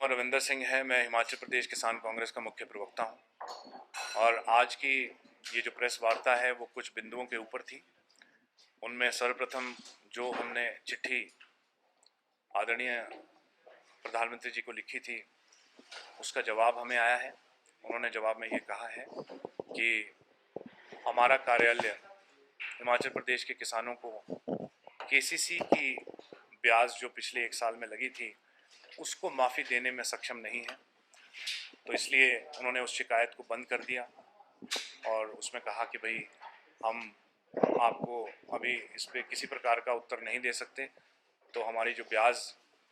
रविंदर सिंह है। मैं हिमाचल प्रदेश किसान कांग्रेस का मुख्य प्रवक्ता हूं और आज की ये जो प्रेस वार्ता है वो कुछ बिंदुओं के ऊपर थी। उनमें सर्वप्रथम जो हमने चिट्ठी आदरणीय प्रधानमंत्री जी को लिखी थी उसका जवाब हमें आया है। उन्होंने जवाब में ये कहा है कि हमारा कार्यालय हिमाचल प्रदेश के किसानों को केसीसी की ब्याज जो पिछले 1 साल में लगी थी उसको माफ़ी देने में सक्षम नहीं है, तो इसलिए उन्होंने उस शिकायत को बंद कर दिया और उसमें कहा कि भाई हम आपको अभी इस पर किसी प्रकार का उत्तर नहीं दे सकते, तो हमारी जो ब्याज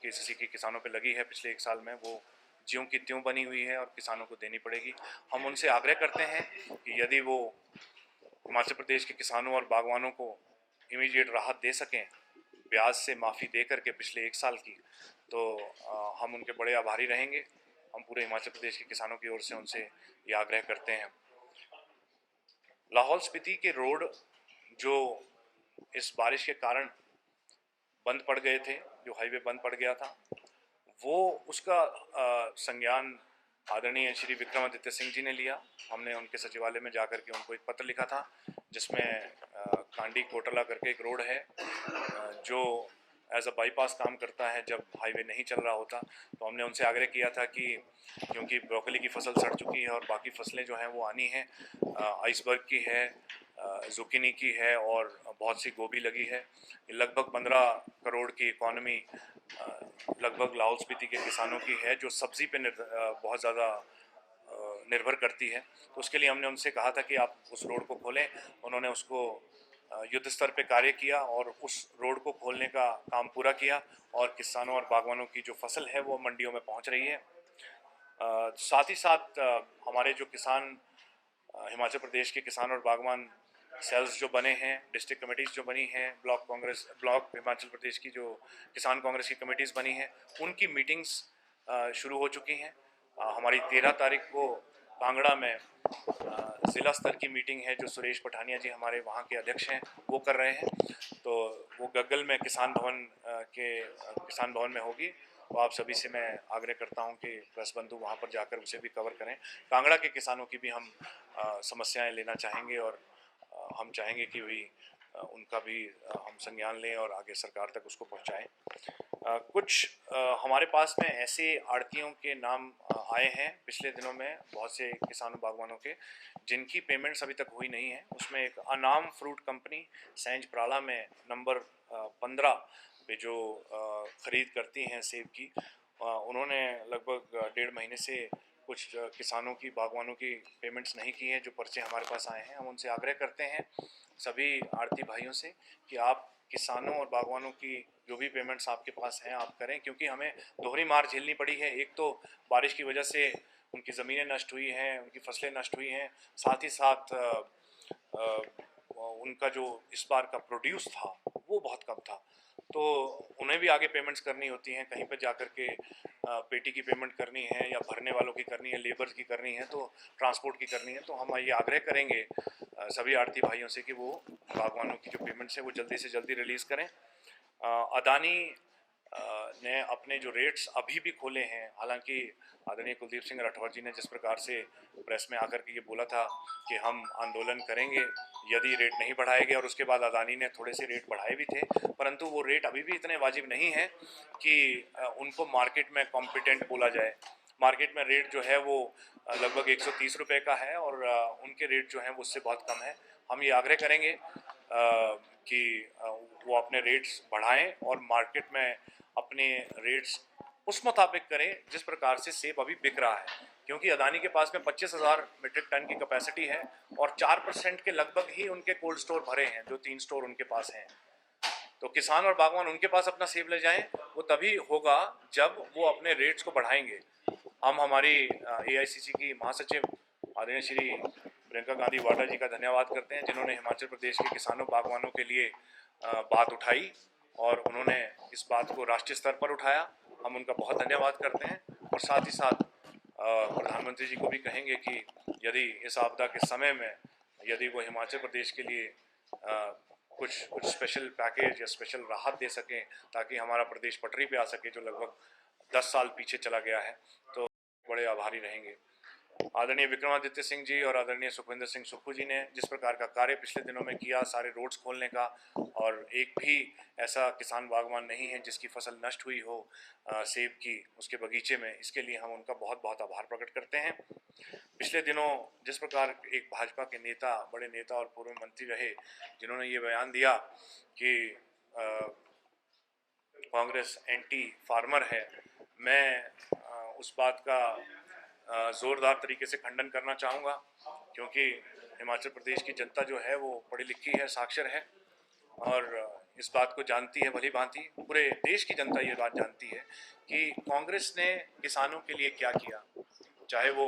केसीसी के किसानों पे लगी है पिछले 1 साल में वो ज्यों की त्यों बनी हुई है और किसानों को देनी पड़ेगी। हम उनसे आग्रह करते हैं कि यदि वो हिमाचल प्रदेश के किसानों और बागवानों को इमीडिएट राहत दे सकें ब्याज से माफ़ी दे करके पिछले 1 साल की, तो हम उनके बड़े आभारी रहेंगे। हम पूरे हिमाचल प्रदेश के किसानों की ओर से उनसे ये आग्रह करते हैं। लाहौल स्पीति के रोड जो इस बारिश के कारण बंद पड़ गए थे, जो हाईवे बंद पड़ गया था, वो उसका संज्ञान आदरणीय श्री विक्रमादित्य सिंह जी ने लिया। हमने उनके सचिवालय में जाकर के उनको एक पत्र लिखा था जिसमें कांडी कोटला करके एक रोड है जो एज अ बाईपास काम करता है जब हाईवे नहीं चल रहा होता, तो हमने उनसे आग्रह किया था कि क्योंकि ब्रोकली की फसल सड़ चुकी है और बाकी फसलें जो हैं वो आनी हैं, आइसबर्ग की है, जुकीनी की है और बहुत सी गोभी लगी है। लगभग 15 करोड़ की इकॉनमी लगभग लाहौल स्पीति के किसानों की है जो सब्जी पे बहुत ज़्यादा निर्भर करती है। तो उसके लिए हमने उनसे कहा था कि आप उस रोड को खोलें। उन्होंने उसको युद्ध स्तर पे कार्य किया और उस रोड को खोलने का काम पूरा किया और किसानों और बागवानों की जो फसल है वो मंडियों में पहुंच रही है। साथ ही साथ हमारे जो किसान हिमाचल प्रदेश के किसान और बागवान सेल्स जो बने हैं, डिस्ट्रिक्ट कमेटीज़ जो बनी हैं, ब्लॉक हिमाचल प्रदेश की जो किसान कांग्रेस की कमेटीज़ बनी हैं, उनकी मीटिंग्स शुरू हो चुकी हैं। हमारी 13 तारीख को कांगड़ा में ज़िला स्तर की मीटिंग है जो सुरेश पठानिया जी हमारे वहाँ के अध्यक्ष हैं वो कर रहे हैं, तो वो गग्गल में किसान भवन में होगी। तो आप सभी से मैं आग्रह करता हूं कि प्रेस बंधु वहां पर जाकर उसे भी कवर करें। कांगड़ा के किसानों की भी हम समस्याएं लेना चाहेंगे और हम चाहेंगे कि वही उनका भी हम संज्ञान लें और आगे सरकार तक उसको पहुंचाएं। कुछ हमारे पास में ऐसे आड़तियों के नाम आए हैं पिछले दिनों में, बहुत से किसानों बागवानों के, जिनकी पेमेंट्स अभी तक हुई नहीं है। उसमें एक अनाम फ्रूट कंपनी सैंज प्राला में नंबर 15 पे जो ख़रीद करती हैं सेब की, उन्होंने लगभग 1.5 महीने से कुछ किसानों की बागवानों की पेमेंट्स नहीं की हैं। जो पर्चे हमारे पास आए हैं, हम उनसे आग्रह करते हैं सभी आड़ती भाइयों से कि आप किसानों और बागवानों की जो भी पेमेंट्स आपके पास हैं आप करें, क्योंकि हमें दोहरी मार झेलनी पड़ी है। एक तो बारिश की वजह से उनकी ज़मीनें नष्ट हुई हैं, उनकी फसलें नष्ट हुई हैं, साथ ही साथ उनका जो इस बार का प्रोड्यूस था वो बहुत कम था, तो उन्हें भी आगे पेमेंट्स करनी होती हैं। कहीं पर जाकर के पेटी की पेमेंट करनी है या भरने वालों की करनी है, लेबर की करनी है, तो ट्रांसपोर्ट की करनी है। तो हम ये आग्रह करेंगे सभी आड़ती भाइयों से कि वो बागवानों की जो पेमेंट्स है वो जल्दी से जल्दी रिलीज़ करें। अदानी ने अपने जो रेट्स अभी भी खोले हैं, हालांकि आदरणीय कुलदीप सिंह राठौर जी ने जिस प्रकार से प्रेस में आकर के ये बोला था कि हम आंदोलन करेंगे यदि रेट नहीं बढ़ाए गए, और उसके बाद अदानी ने थोड़े से रेट बढ़ाए भी थे, परंतु वो रेट अभी भी इतने वाजिब नहीं है कि उनको मार्केट में कॉम्पिटेंट बोला जाए। मार्केट में रेट जो है वो लगभग 130 रुपये का है और उनके रेट जो हैं वो उससे बहुत कम है। हम ये आग्रह करेंगे कि वो अपने रेट्स बढ़ाएं और मार्केट में अपने रेट्स उस मुताबिक करें जिस प्रकार से सेब अभी बिक रहा है, क्योंकि अदानी के पास में 25,000 मीट्रिक टन की कैपेसिटी है और 4% के लगभग ही उनके कोल्ड स्टोर भरे हैं, जो 3 स्टोर उनके पास हैं। तो किसान और बागवान उनके पास अपना सेब ले जाएं, वो तभी होगा जब वो अपने रेट्स को बढ़ाएंगे। हम हमारी AICC की महासचिव आदरणीय श्री प्रियंका गांधी वाड्रा जी का धन्यवाद करते हैं, जिन्होंने हिमाचल प्रदेश के किसानों बागवानों के लिए बात उठाई और उन्होंने इस बात को राष्ट्रीय स्तर पर उठाया। हम उनका बहुत धन्यवाद करते हैं और साथ ही साथ प्रधानमंत्री जी को भी कहेंगे कि यदि इस आपदा के समय में यदि वो हिमाचल प्रदेश के लिए कुछ स्पेशल पैकेज या स्पेशल राहत दे सकें ताकि हमारा प्रदेश पटरी पे आ सके, जो लगभग 10 साल पीछे चला गया है, तो बड़े आभारी रहेंगे। आदरणीय विक्रमादित्य सिंह जी और आदरणीय सुखविंदर सिंह सुक्खू जी ने जिस प्रकार का कार्य पिछले दिनों में किया, सारे रोड्स खोलने का, और एक भी ऐसा किसान बागवान नहीं है जिसकी फसल नष्ट हुई हो सेब की उसके बगीचे में, इसके लिए हम उनका बहुत बहुत आभार प्रकट करते हैं। पिछले दिनों जिस प्रकार एक भाजपा के नेता, बड़े नेता और पूर्व मंत्री रहे, जिन्होंने ये बयान दिया कि कांग्रेस एंटी फार्मर है, मैं उस बात का ज़ोरदार तरीके से खंडन करना चाहूँगा, क्योंकि हिमाचल प्रदेश की जनता जो है वो पढ़ी लिखी है, साक्षर है और इस बात को जानती है भली भांति। पूरे देश की जनता ये बात जानती है कि कांग्रेस ने किसानों के लिए क्या किया, चाहे वो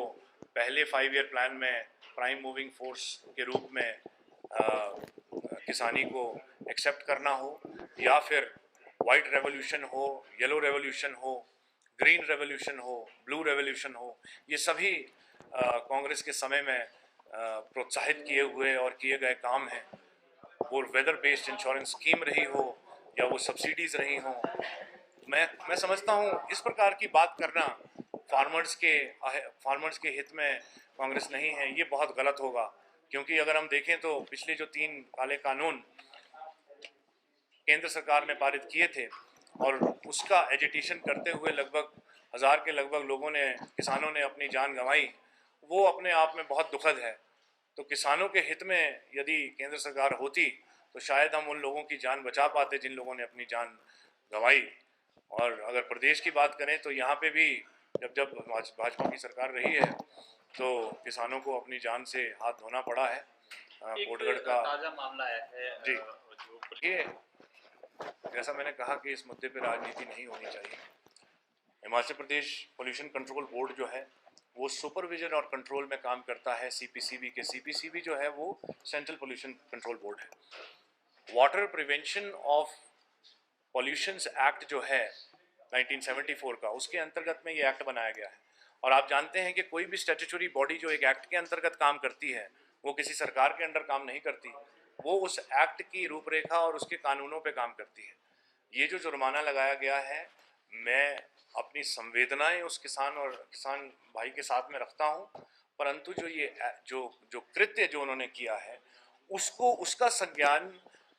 पहले 5 ईयर प्लान में प्राइम मूविंग फोर्स के रूप में किसानी को एक्सेप्ट करना हो, या फिर वाइट रेवोल्यूशन हो, येलो रेवोल्यूशन हो, ग्रीन रेवोल्यूशन हो, ब्लू रेवोल्यूशन हो, ये सभी कांग्रेस के समय में प्रोत्साहित किए हुए और किए गए काम हैं। वो वेदर बेस्ड इंश्योरेंस स्कीम रही हो या वो सब्सिडीज़ रही हों, मैं समझता हूँ इस प्रकार की बात करना फार्मर्स के हित में कांग्रेस नहीं है, ये बहुत गलत होगा। क्योंकि अगर हम देखें तो पिछले जो 3 काले कानून केंद्र सरकार ने पारित किए थे और उसका एजिटेशन करते हुए लगभग 1000 के लगभग लोगों ने, किसानों ने अपनी जान गंवाई, वो अपने आप में बहुत दुखद है। तो किसानों के हित में यदि केंद्र सरकार होती तो शायद हम उन लोगों की जान बचा पाते जिन लोगों ने अपनी जान गंवाई। और अगर प्रदेश की बात करें तो यहाँ पे भी जब भाजपा की सरकार रही है तो किसानों को अपनी जान से हाथ धोना पड़ा है। कोटगढ़ का ताजा मामला है जी, ये जैसा मैंने कहा कि इस मुद्दे पे राजनीति नहीं होनी चाहिए। Himachal Pradesh pollution control board जो है वो सुपरविजन और कंट्रोल में काम करता है सीपीसीबी के। सीपीसीबी जो है वो सेंट्रल पोल्यूशन कंट्रोल बोर्ड है। Water prevention of pollutions act जो है 1974 का, उसके अंतर्गत में ये एक्ट बनाया गया है। और आप जानते हैं कि कोई भी स्टैट्यूटरी बॉडी जो एक एक्ट के अंतर्गत काम करती है वो किसी सरकार के अंडर काम नहीं करती, वो उस एक्ट की रूपरेखा और उसके कानूनों पे काम करती है। ये जो जुर्माना लगाया गया है, मैं अपनी संवेदनाएं उस किसान भाई के साथ में रखता हूं, परंतु जो कृत्य जो उन्होंने किया है उसका संज्ञान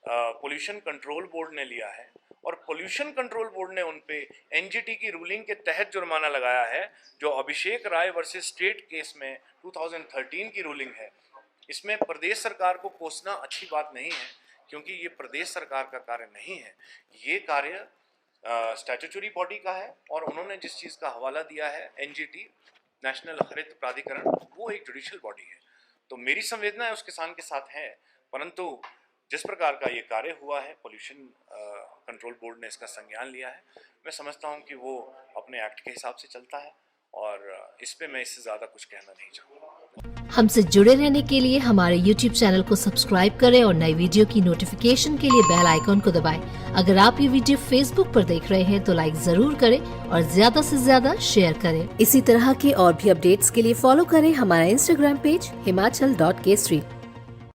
पोल्यूशन कंट्रोल बोर्ड ने लिया है और पोल्यूशन कंट्रोल बोर्ड ने उन पे एनजीटी की रूलिंग के तहत जुर्माना लगाया है, जो अभिषेक राय वर्सेस स्टेट केस में 2013 की रूलिंग है। इसमें प्रदेश सरकार को कोसना अच्छी बात नहीं है, क्योंकि ये प्रदेश सरकार का कार्य नहीं है, ये कार्य स्टैट्यूटरी बॉडी का है। और उन्होंने जिस चीज़ का हवाला दिया है एनजीटी, नेशनल हरित प्राधिकरण, वो एक जुडिशियल बॉडी है। तो मेरी संवेदनाएं उस किसान के साथ है, परंतु जिस प्रकार का ये कार्य हुआ है, पोल्यूशन कंट्रोल बोर्ड ने इसका संज्ञान लिया है, मैं समझता हूँ कि वो अपने एक्ट के हिसाब से चलता है और इस पे मैं इससे ज़्यादा कुछ कहना नहीं चाहूँगा। हमसे जुड़े रहने के लिए हमारे YouTube चैनल को सब्सक्राइब करें और नई वीडियो की नोटिफिकेशन के लिए बेल आइकॉन को दबाएं। अगर आप ये वीडियो Facebook पर देख रहे हैं तो लाइक जरूर करें और ज्यादा से ज्यादा शेयर करें। इसी तरह के और भी अपडेट्स के लिए फॉलो करें हमारा Instagram पेज himachal.kesri।